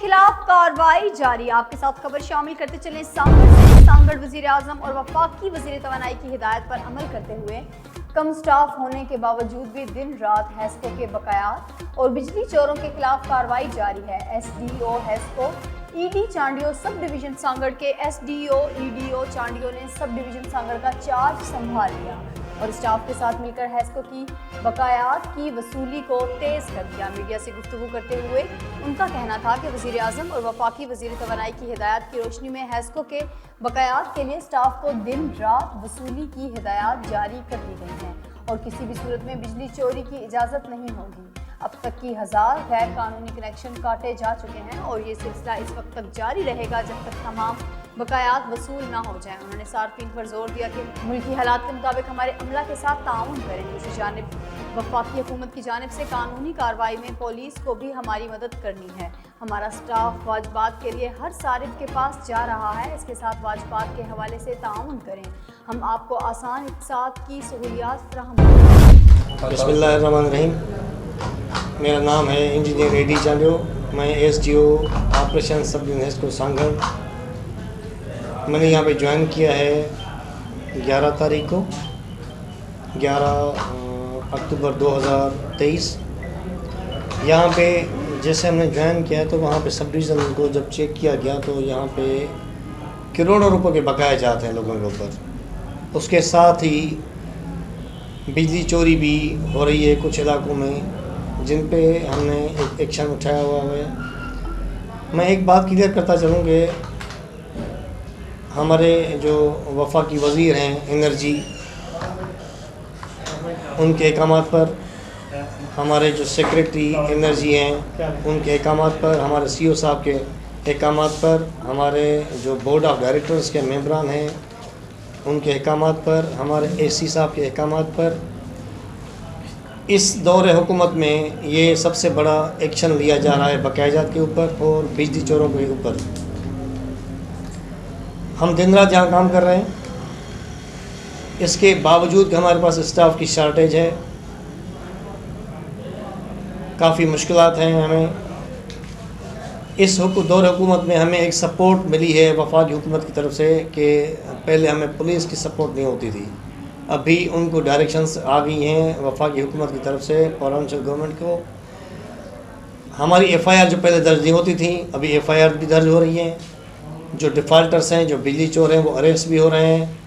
खिलाफ कार्रवाई जारी। आपके साथ खबर शामिल करते चले सांगड़ से। सांगड़ वजीर आजम और वफाकी वजीर तवानाई की हिदायत पर अमल करते हुए कम स्टाफ होने के बावजूद भी दिन रात हैस्को के बकायात और बिजली चोरों के खिलाफ कार्रवाई जारी है। SDO HESCO ED Chandio sub division Sanghar के SDO EDO चांडियो ने सब डिवीजन सांगड़ का चार्ज संभाल लिया और स्टाफ के साथ मिलकर हैस्को की बकायात की वसूली को तेज कर दिया। मीडिया से गुफ्तगू करते हुए उनका कहना था कि वजीर आजम और वफाकी वजीर तवानाई की हिदायत की रोशनी में हैस्को के बकायात के लिए स्टाफ को दिन रात वसूली की हिदायत जारी कर दी गई हैं और किसी भी सूरत में बिजली चोरी की इजाज़त नहीं होगी। अब तक की 1000 गैर कानूनी कनेक्शन काटे जा चुके हैं और ये सिलसिला इस वक्त तक जारी रहेगा जब तक तमाम बकायात वसूल ना हो जाएं। उन्होंने सार्फिन पर जोर दिया कि मुल्की हालात के मुताबिक हमारे अमला के साथ ताउन करें। दूसरी जानिब वफाकी हुकूमत की जानिब से कानूनी कार्रवाई में पुलिस को भी हमारी मदद करनी है। हमारा स्टाफ वाजबात के लिए हर सारिफ के पास जा रहा है, इसके साथ वाजबात के हवाले से ताउन करें। हम आपको आसान इक़्तिसाद की सहूलियात फराहम करें। बिस्मिल्लाहिर्रहमानिर्रहीम। मेरा नाम है इंजीनियर AD चांडियो। मैं SDO operation sub division HESCO Sanghar. मैंने यहाँ पे ज्वाइन किया है 11 तारीख को, 11 अक्टूबर 2023। यहाँ पे जैसे हमने ज्वाइन किया तो वहाँ पे सब डिवीज़न को जब चेक किया गया तो यहाँ पे करोड़ों रुपए के बकाए जाते हैं लोगों के ऊपर। उसके साथ ही बिजली चोरी भी हो रही है कुछ इलाकों में जिन पे हमने एक एक्शन उठाया हुआ है। मैं एक बात क्लियर करता चलूँ कि हमारे जो वफाकी वज़ीर हैं एनर्जी, उनके अहकामात पर, हमारे जो सेक्रेटरी एनर्जी हैं उनके अहकामात पर, हमारे CO साहब के अहकामात पर, हमारे जो बोर्ड ऑफ डायरेक्टर्स के मेंबरान हैं उनके अहकामात पर, हमारे AC साहब के अहकामात पर इस दौरे हुकूमत में ये सबसे बड़ा एक्शन लिया जा रहा है बकायाजात के ऊपर और बिजली चोरों के ऊपर। हम दिन रात जहाँ काम कर रहे हैं, इसके बावजूद कि हमारे पास स्टाफ की शॉर्टेज है, काफ़ी मुश्किलात हैं हमें। इस दौर हुकूमत में हमें एक सपोर्ट मिली है वफाकी हुकूमत की तरफ से कि पहले हमें पुलिस की सपोर्ट नहीं होती थी, अभी उनको डायरेक्शंस आ गई हैं वफाकी हुकूमत की तरफ से प्रोविंशियल गवर्नमेंट को। हमारी FIR जो पहले दर्ज नहीं होती थी अभी FIR भी दर्ज हो रही हैं। जो डिफ़ाल्टर्स हैं, जो बिजली चोर हैं, वो अरेस्ट भी हो रहे हैं।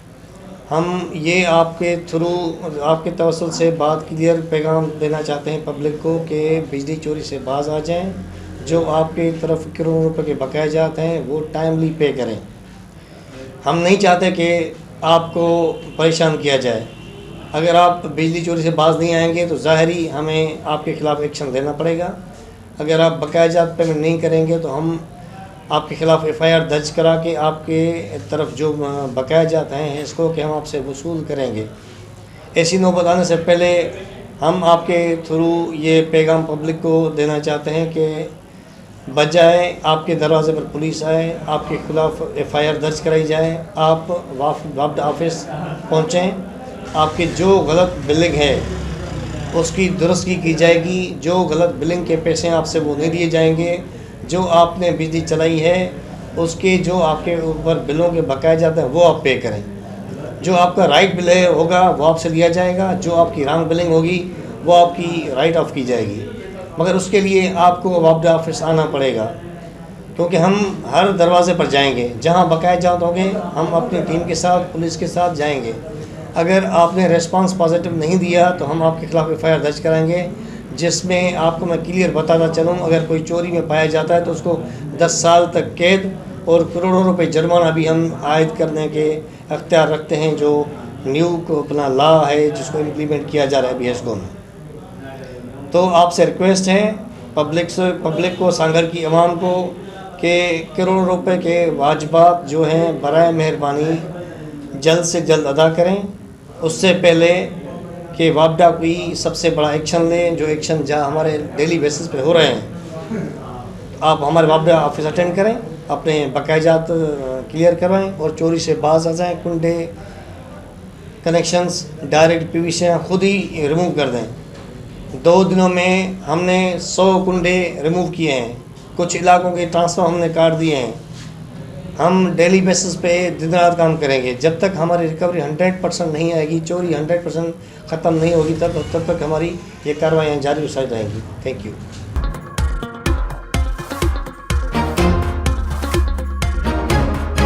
हम ये आपके थ्रू, आपके तवस्सुल से बात क्लियर पैगाम देना चाहते हैं पब्लिक को कि बिजली चोरी से बाज आ जाएं। जो आपके तरफ करोड़ों रुपए के बकाया जाते हैं वो टाइमली पे करें। हम नहीं चाहते कि आपको परेशान किया जाए। अगर आप बिजली चोरी से बाज नहीं आएंगे तो ज़ाहिर ही हमें आपके ख़िलाफ़ एक्शन लेना पड़ेगा। अगर आप बकाया जात पेमेंट नहीं करेंगे तो हम आपके ख़िलाफ़ FIR दर्ज करा के आपके तरफ जो बकाया जाते हैं इसको कि हम आपसे वसूल करेंगे। ऐसी नौबत आने से पहले हम आपके थ्रू ये पैगाम पब्लिक को देना चाहते हैं कि बजाय आपके दरवाज़े पर पुलिस आए, आपके ख़िलाफ़ FIR दर्ज कराई जाए, आप वाफ्ड ऑफिस पहुँचें। आपकी जो गलत बिलिंग है उसकी दुरुस्ती की जाएगी। जो गलत बिलिंग के पैसे आपसे वो नहीं दिए जाएंगे। जो आपने बिजली चलाई है उसके जो आपके ऊपर बिलों के बकाए जाते हैं वो आप पे करें। जो आपका राइट बिल है होगा वो आपसे लिया जाएगा। जो आपकी रॉन्ग बिलिंग होगी वो आपकी राइट ऑफ की जाएगी। मगर उसके लिए आपको वाफ्ड ऑफिस आना पड़ेगा क्योंकि हम हर दरवाज़े पर जाएंगे। जहां बकाया जात होंगे हम अपनी टीम के साथ, पुलिस के साथ जाएंगे। अगर आपने रिस्पांस पॉजिटिव नहीं दिया तो हम आपके ख़िलाफ़ FIR दर्ज कराएंगे, जिसमें आपको मैं क्लियर बताता चलूँ अगर कोई चोरी में पाया जाता है तो उसको 10 साल तक कैद और करोड़ों रुपए जुर्माना भी हम आयद करने के अख्तियार रखते हैं। जो न्यू को अपना लॉ है जिसको इम्प्लीमेंट किया जा रहा है BSGO में। तो आपसे रिक्वेस्ट है पब्लिक को, सांगड़ की आवाम को कि करोड़ों रुपए के वाजबात जो हैं बराए मेहरबानी जल्द से जल्द अदा करें। उससे पहले कि वापडा कोई सबसे बड़ा एक्शन लें, जो एक्शन जहाँ हमारे डेली बेसिस पे हो रहे हैं। आप हमारे वापडा ऑफिस अटेंड करें, अपने बकायाजात क्लियर करवाएं और चोरी से बाज आ जाएं। कुंडे, कनेक्शंस, डायरेक्ट PVC खुद ही रिमूव कर दें। 2 दिनों में हमने 100 कुंडे रिमूव किए हैं कुछ इलाकों के ट्रांसफर हमने काट दिए हैं। हम डेली बेसिस पे दिन रात काम करेंगे जब तक हमारी रिकवरी 100% नहीं आएगी, चोरी 100% ख़त्म नहीं होगी, तब तक हमारी ये कार्रवाइयाँ जारी रहेंगी। Thank you.